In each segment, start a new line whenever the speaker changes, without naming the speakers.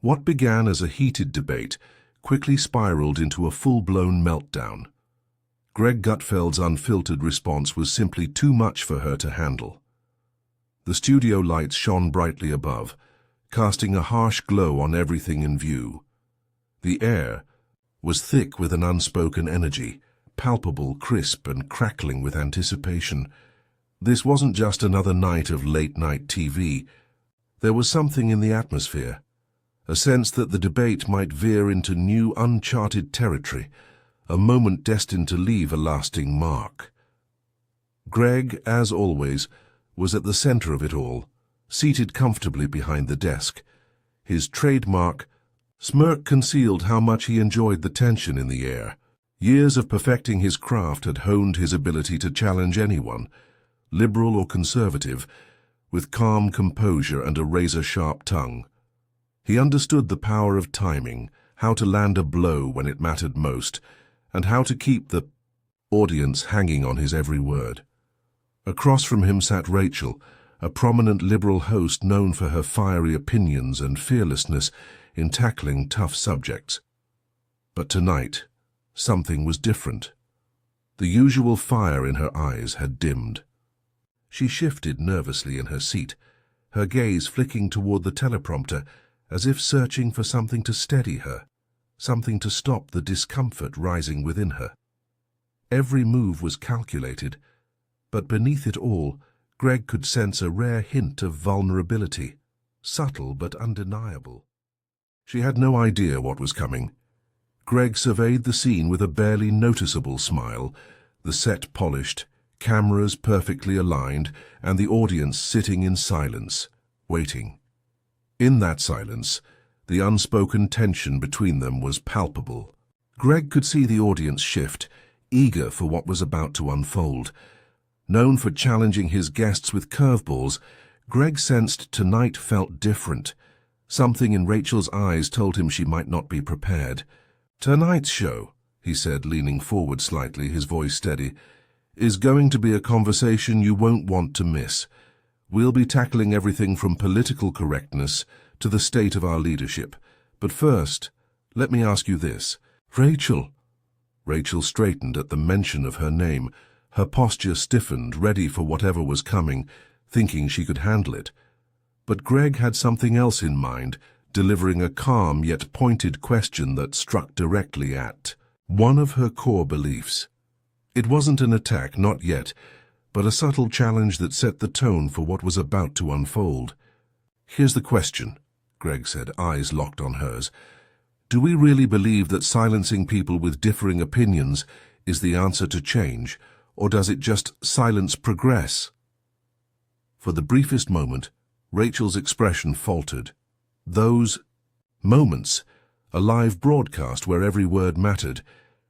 What began as a heated debate quickly spiraled into a full-blown meltdown. GregGutfeld's unfiltered response was simply too much for her to handle. The studio lights shone brightly above, casting a harsh glow on everything in view. The air was thick with an unspoken energy, palpable, crisp, and crackling with anticipation. This wasn't just another night of late-night TV. There was something in the atmosphere, a sense that the debate might veer into new, uncharted territory, a moment destined to leave a lasting mark. Greg, as always, was at the center of it all, seated comfortably behind the desk. His trademark smirk concealed how much he enjoyed the tension in the air. Years of perfecting his craft had honed his ability to challenge anyone, liberal or conservative, with calm composure and a razor-sharp tongue. He understood the power of timing, how to land a blow when it mattered most, and how to keep the audience hanging on his every word. Across from him sat Rachel, a prominent liberal host known for her fiery opinions and fearlessness in tackling tough subjects. But tonight, something was different. The usual fire in her eyes had dimmed. She shifted nervously in her seat, her gaze flicking toward the teleprompter, as if searching for something to steady her, something to stop the discomfort rising within her. Every move was calculated, but beneath it all, Greg could sense a rare hint of vulnerability, subtle but undeniable. She had no idea what was coming. Greg surveyed the scene with a barely noticeable smile, the set polished, cameras perfectly aligned, and the audience sitting in silence, waiting. In that silence, the unspoken tension between them was palpable. Greg could see the audience shift, eager for what was about to unfold. Known for challenging his guests with curveballs, Greg sensed tonight felt different. Something in Rachel's eyes told him she might not be prepared. "Tonight's show," he said, leaning forward slightly, his voice steady, "is going to be a conversation you won't want to miss. We'll be tackling everything from political correctness to the state of our leadership. But first, let me ask you this. Rachel." Rachel straightened at the mention of her name. Her posture stiffened, ready for whatever was coming, thinking she could handle it. But Greg had something else in mind, delivering a calm yet pointed question that struck directly at one of her core beliefs. It wasn't an attack, not yet, but a subtle challenge that set the tone for what was about to unfold. "Here's the question," Greg said, eyes locked on hers. "Do we really believe that silencing people with differing opinions is the answer to change, or does it just silence progress?" For the briefest moment, Rachel's expression faltered. Those moments, a live broadcast where every word mattered.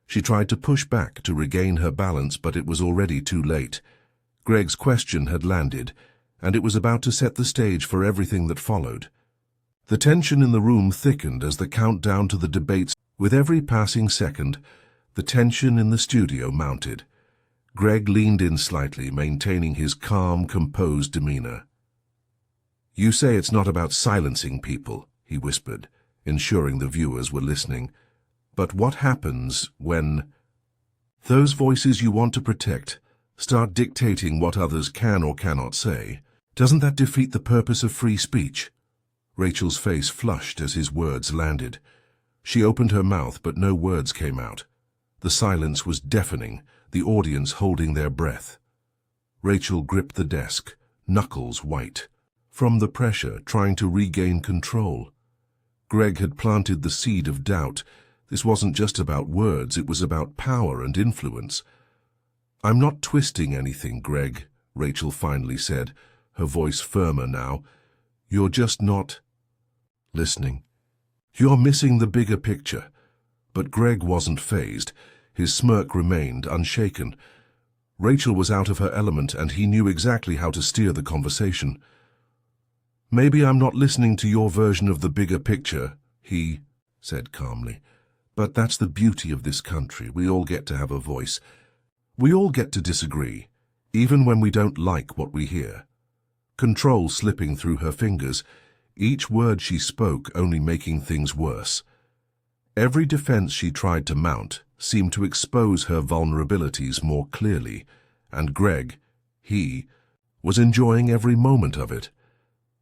She tried to push back to regain her balance, but it was already too late. Greg's question had landed, and it was about to set the stage for everything that followed. The tension in the room thickened as the countdown to the debates. With every passing second, the tension in the studio mounted. Greg leaned in slightly, maintaining his calm, composed demeanor. "You say it's not about silencing people," he whispered, ensuring the viewers were listening. "But what happens when those voices you want to protect start dictating what others can or cannot say? Doesn't that defeat the purpose of free speech?" Rachel's face flushed as his words landed. She opened her mouth, but no words came out. The silence was deafening, the audience holding their breath. Rachel gripped the desk, knuckles white, from the pressure, trying to regain control. Greg had planted the seed of doubt. This wasn't just about words, it was about power and influence. "I'm not twisting anything, Greg," Rachel finally said, her voice firmer now. "You're just not listening. You're missing the bigger picture." But Greg wasn't fazed. His smirk remained unshaken. Rachel was out of her element, and he knew exactly how to steer the conversation. "Maybe I'm not listening to your version of the bigger picture," he said calmly. "But that's the beauty of this country. We all get to have a voice. We all get to disagree, even when we don't like what we hear." Control slipping through her fingers. each word she spoke only making things worse. Every defense she tried to mount seemed to expose her vulnerabilities more clearly, and he was enjoying every moment of it.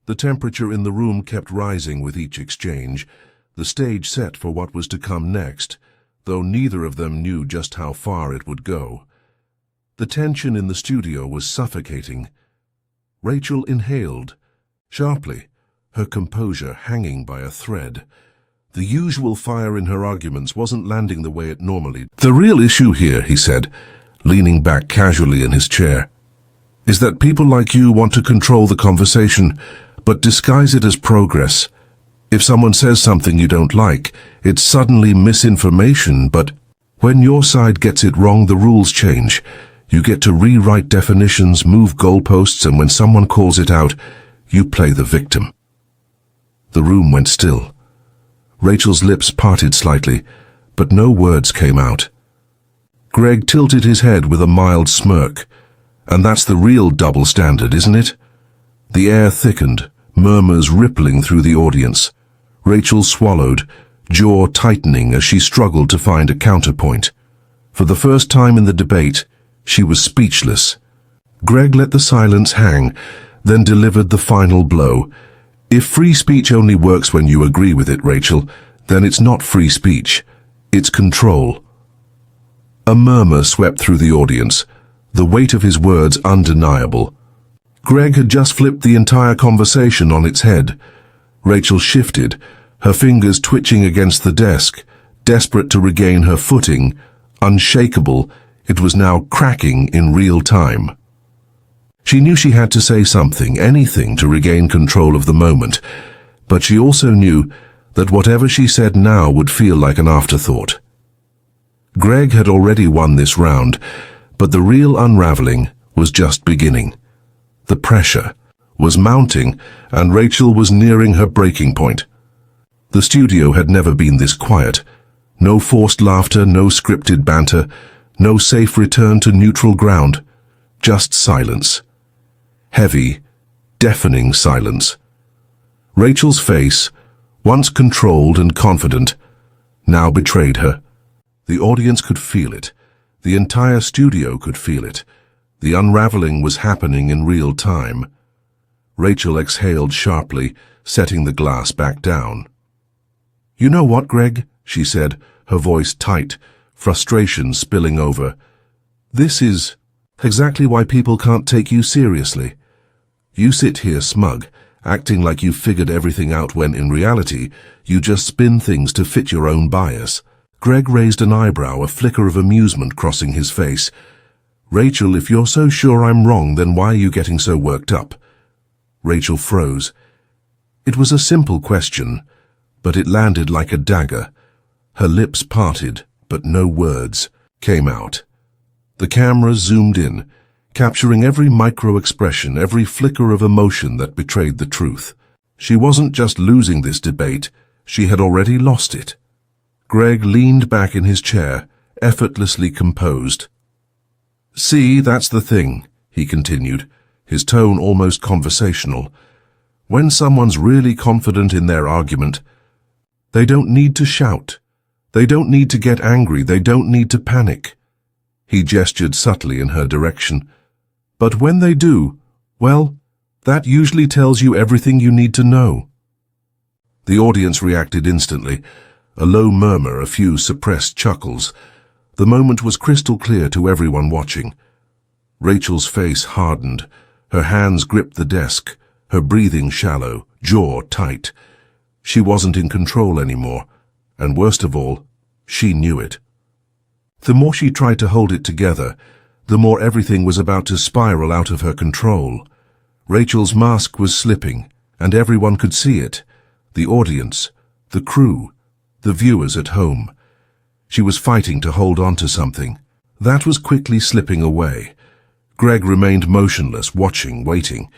The temperature in the room kept rising with each exchange, the stage set for what was to come next, though neither of them knew just how far it would go. The tension in the studio was suffocating. Rachel inhaled, sharply, her composure hanging by a thread. The usual fire in her arguments wasn't landing the way it normally did. "The real issue here," he said, leaning back casually in his chair, "is that people like you want to control the conversation, but disguise it as progress. If someone says something you don't like, it's suddenly misinformation, but when your side gets it wrong, the rules change. You get to rewrite definitions, move goalposts, and when someone calls it out, you play the victim." The room went still. Rachel's lips parted slightly, but no words came out. Greg tilted his head with a mild smirk. "And that's the real double standard, isn't it?" The air thickened, murmurs rippling through the audience. Rachel swallowed, jaw tightening as she struggled to find a counterpoint. For the first time in the debate, she was speechless. Greg let the silence hang, then delivered the final blow. "If free speech only works when you agree with it, Rachel, then it's not free speech. It's control." A murmur swept through the audience, the weight of his words undeniable. Greg had just flipped the entire conversation on its head. Rachel shifted, her fingers twitching against the desk, desperate to regain her footing. Unshakable, it was now cracking in real time. She knew she had to say something, anything, to regain control of the moment, but she also knew that whatever she said now would feel like an afterthought. Greg had already won this round, but the real unraveling was just beginning. The pressure was mounting, and Rachel was nearing her breaking point. The studio had never been this quiet. No forced laughter, no scripted banter, no safe return to neutral ground. Just silence. Heavy, deafening silence. Rachel's face, once controlled and confident, now betrayed her. The audience could feel it. The entire studio could feel it. The unraveling was happening in real time. Rachel exhaled sharply, setting the glass back down. "You know what, Greg?" she said, her voice tight, frustration spilling over. "This is exactly why people can't take you seriously. You sit here smug, acting like you've figured everything out when in reality you just spin things to fit your own bias." Greg raised an eyebrow, a flicker of amusement crossing his face. "Rachel, if you're so sure I'm wrong, then why are you getting so worked up?" Rachel froze. It was a simple question, but it landed like a dagger. Her lips parted, but no words came out. The camera zoomed in, capturing every micro-expression, every flicker of emotion that betrayed the truth. She wasn't just losing this debate, she had already lost it. Greg leaned back in his chair, effortlessly composed. "See, that's the thing," he continued, his tone almost conversational. "When someone's really confident in their argument, they don't need to shout. They don't need to get angry. They don't need to panic." He gestured subtly in her direction. "But when they do, well, that usually tells you everything you need to know." The audience reacted instantly. A low murmur, a few suppressed chuckles. The moment was crystal clear to everyone watching. Rachel's face hardened. Her hands gripped the desk, her breathing shallow, jaw tight. She wasn't in control anymore, and worst of all, she knew it. The more she tried to hold it together, the more everything was about to spiral out of her control. Rachel's mask was slipping, and everyone could see it. The audience, the crew, the viewers at home. She was fighting to hold on to something. That was quickly slipping away. Greg remained motionless, watching, waiting.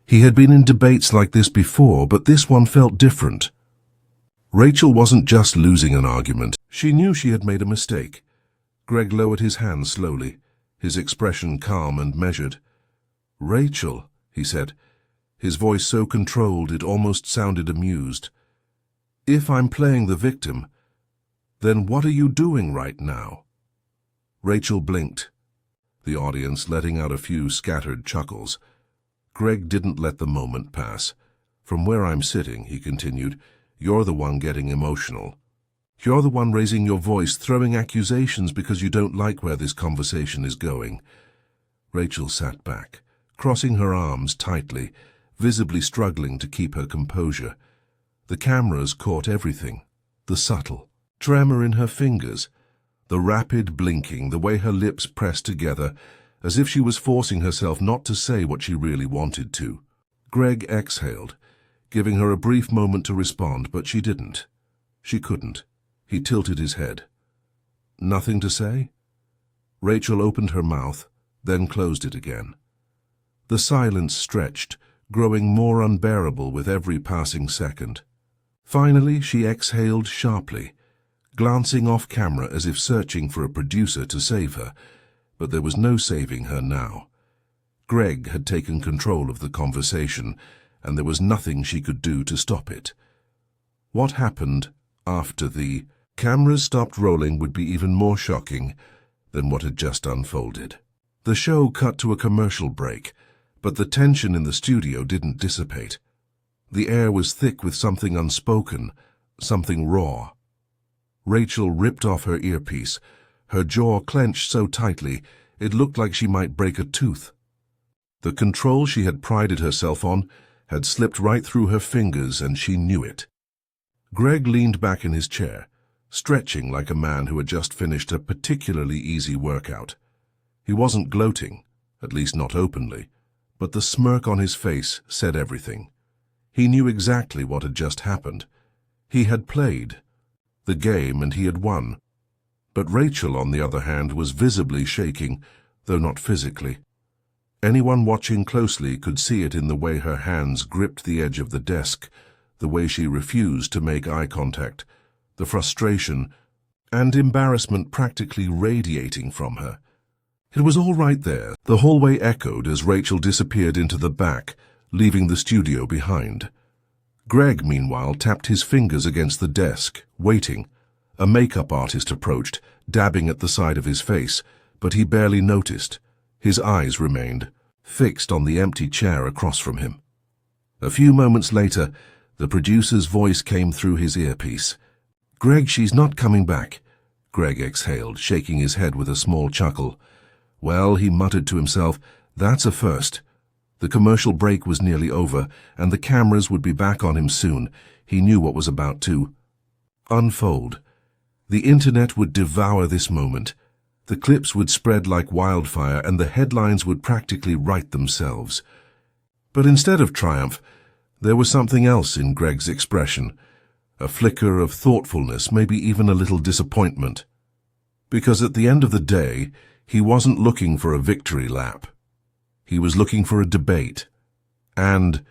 He had been in debates like this before, but this one felt different. Rachel wasn't just losing an argument. She knew she had made a mistake. Greg lowered his hand slowly, his expression calm and measured. "Rachel," he said, his voice so controlled it almost sounded amused. "If I'm playing the victim, then what are you doing right now?" Rachel blinked, the audience letting out a few scattered chuckles. Greg didn't let the moment pass. "From where I'm sitting," he continued, "you're the one getting emotional. You're the one raising your voice, throwing accusations because you don't like where this conversation is going." Rachel sat back, crossing her arms tightly, visibly struggling to keep her composure. The cameras caught everything, the subtle tremor in her fingers, the rapid blinking, the way her lips pressed together, as if she was forcing herself not to say what she really wanted to. Greg exhaled, giving her a brief moment to respond, but she didn't. She couldn't. He tilted his head. "Nothing to say?" Rachel opened her mouth, then closed it again. The silence stretched, growing more unbearable with every passing second. Finally, she exhaled sharply, glancing off camera as if searching for a producer to save her, but there was no saving her now. Greg had taken control of the conversation, and there was nothing she could do to stop it. What happened after the cameras stopped rolling would be even more shocking than what had just unfolded. The show cut to a commercial break, but the tension in the studio didn't dissipate. The air was thick with something unspoken, something raw. Rachel ripped off her earpiece, her jaw clenched so tightly it looked like she might break a tooth. The control she had prided herself on had slipped right through her fingers, and she knew it. Greg leaned back in his chair, stretching like a man who had just finished a particularly easy workout. He wasn't gloating, at least not openly, but the smirk on his face said everything. He knew exactly what had just happened. He had played the game and he had won. But Rachel, on the other hand, was visibly shaking, though not physically. Anyone watching closely could see it in the way her hands gripped the edge of the desk, the way she refused to make eye contact, the frustration and embarrassment practically radiating from her. It was all right there. The hallway echoed as Rachel disappeared into the back, leaving the studio behind. Greg, meanwhile, tapped his fingers against the desk, waiting. A makeup artist approached, dabbing at the side of his face, but he barely noticed. His eyes remained fixed on the empty chair across from him. A few moments later, the producer's voice came through his earpiece. "Greg, she's not coming back." Greg exhaled, shaking his head with a small chuckle. "Well," he muttered to himself, "that's a first." The commercial break was nearly over, and the cameras would be back on him soon. He knew what was about to unfold. The internet would devour this moment. The clips would spread like wildfire, and the headlines would practically write themselves. But instead of triumph, there was something else in Greg's expression, a flicker of thoughtfulness, maybe even a little disappointment. Because at the end of the day, he wasn't looking for a victory lap. He was looking for a debate. And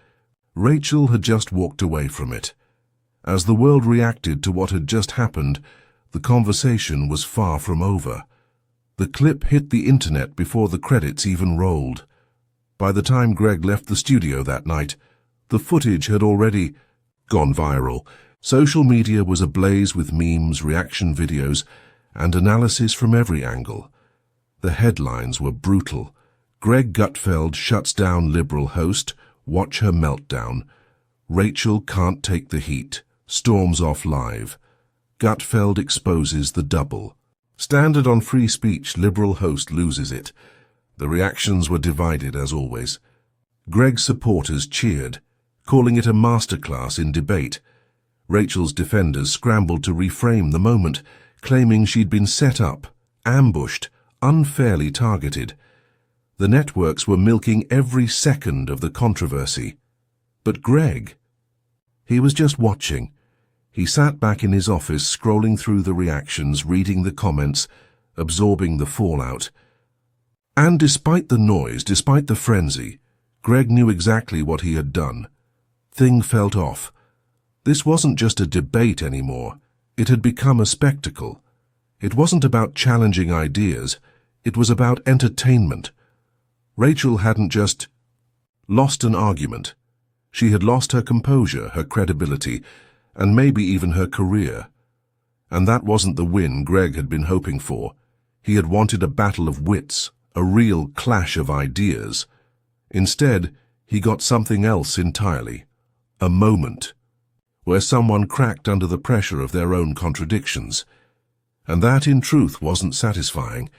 Rachel had just walked away from it. As the world reacted to what had just happened, the conversation was far from over. The clip hit the internet before the credits even rolled. By the time Greg left the studio that night, the footage had already gone viral. Social media was ablaze with memes, reaction videos, and analysis from every angle. The headlines were brutal. GregGutfeld shuts down liberal host, watch her meltdown. Rachel can't take the heat, storms off live. Gutfeld exposes the double. Standard on free speech, liberal host loses it. The reactions were divided as always. Greg's supporters cheered, calling it a masterclass in debate. Rachel's defenders scrambled to reframe the moment, claiming she'd been set up, ambushed, unfairly targeted. The networks were milking every second of the controversy. But Greg, he was just watching. He sat back in his office, scrolling through the reactions, reading the comments, absorbing the fallout. And despite the noise, despite the frenzy, Greg knew exactly what he had done. Thing felt off. This wasn't just a debate anymore. It had become a spectacle. It wasn't about challenging ideas. It was about entertainment. Rachel hadn't just lost an argument. She had lost her composure, her credibility, and maybe even her career. And that wasn't the win Greg had been hoping for. He had wanted a battle of wits, a real clash of ideas. Instead, he got something else entirely. A moment, where someone cracked under the pressure of their own contradictions. And that, in truth, wasn't satisfying.